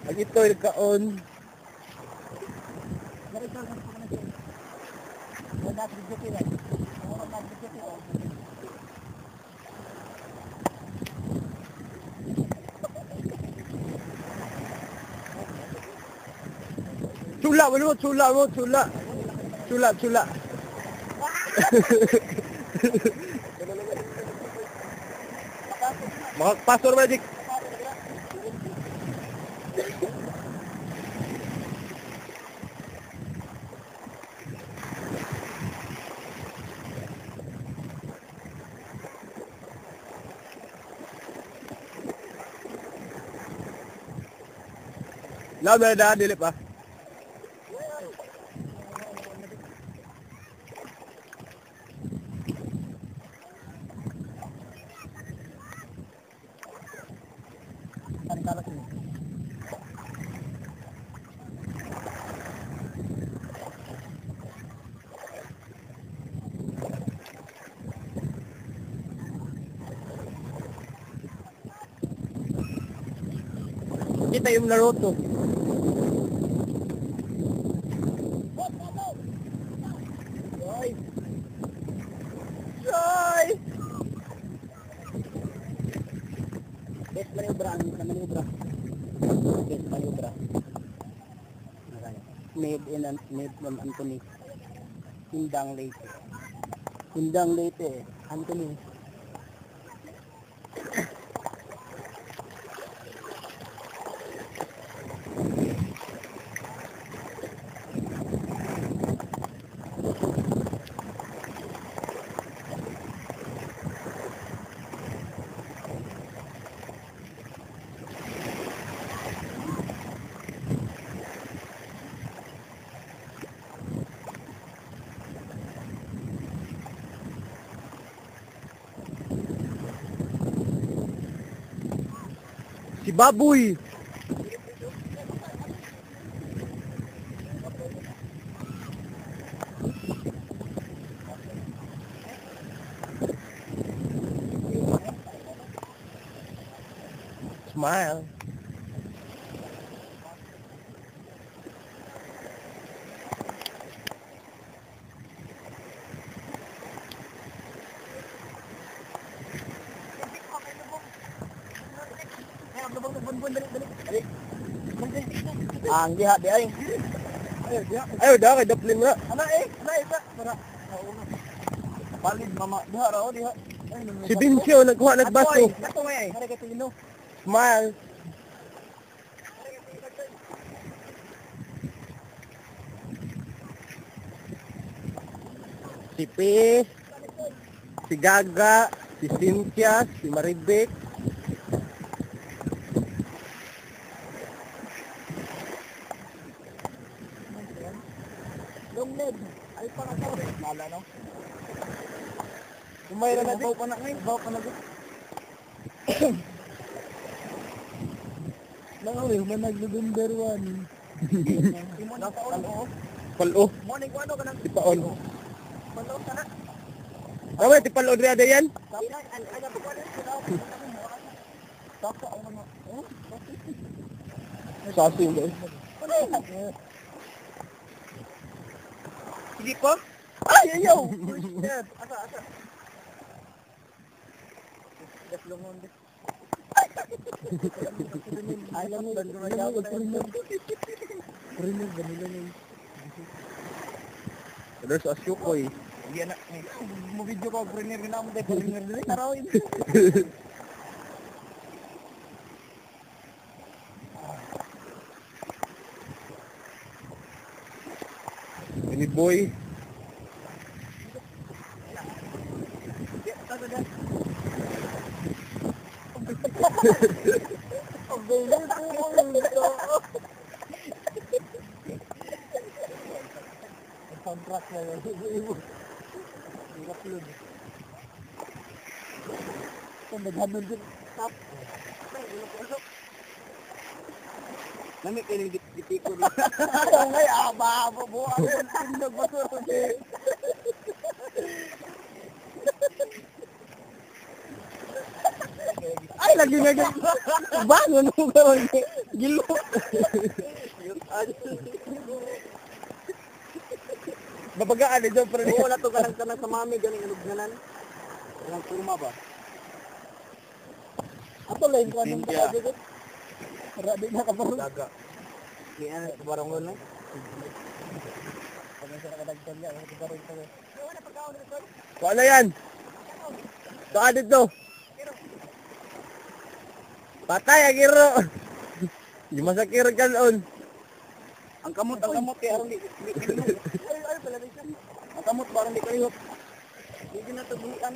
Ang ito yung kaon. Chula, wala mo, chula mo, chula. Chula, chula. Makapasok naman, Dik. Laban na dili pa. Kita yung Naruto. Joy! Best maniobra, maniobra. Best maniobra. Made in Anthony. Hindang Leyte. Hindang Leyte, Anthony. Si Baboy. Smile. Ang diha di ay. Ayo dah kay daplin nga. Ana isa para palid mama diha ra diha. Si Vincio nagkuha nagbaso. Ato may ay. Smile. Si P, si Gaga, si Cynthia, si Maribek. Long leg. Ay para sa mala no. Kumayra na din. Pa na ngayon, baw pa na din. Langoy, man nag-November 1. Imo na palo. Palo. Mo ni kuano kanang tipaon. Palo kana. Awe tipalo diri ada yan. Aga pa kuano sila. Saka ang mga sasing guys. Sige po. Ay, ayaw! Asa. Gaslungon din. Ay, lang mo. Prinner, ganila na yun. There's a syukoy. Hindi na. Mo video ko, prinner na mo. Prinner din. Tarawin. Ini boy. Kontrak na ibu. Hirap yun. Kung naghanon din, tap. Nami kining gitiko din. Ngay aba buo ang tindog basuro ni. Ay lagi bangon mo karon. Gilo. Babagaan ni John, pero wala to kanang sa mami, ganing ilugnanan. Walang kurma ba? Ato lang ko anong baka dito. Para di na kabarong. Daga. Kaya na kabarong mo na. Pag sa kadagdag niya, kabarong pa. Wala pagkaon dito. Kuha na yan. Kuha dito. Patay ang iro. Di masakir ka noon. Ang kamot kay aron di. Ay pala di. Ang kamot parang di kayo. Hindi na to buhian.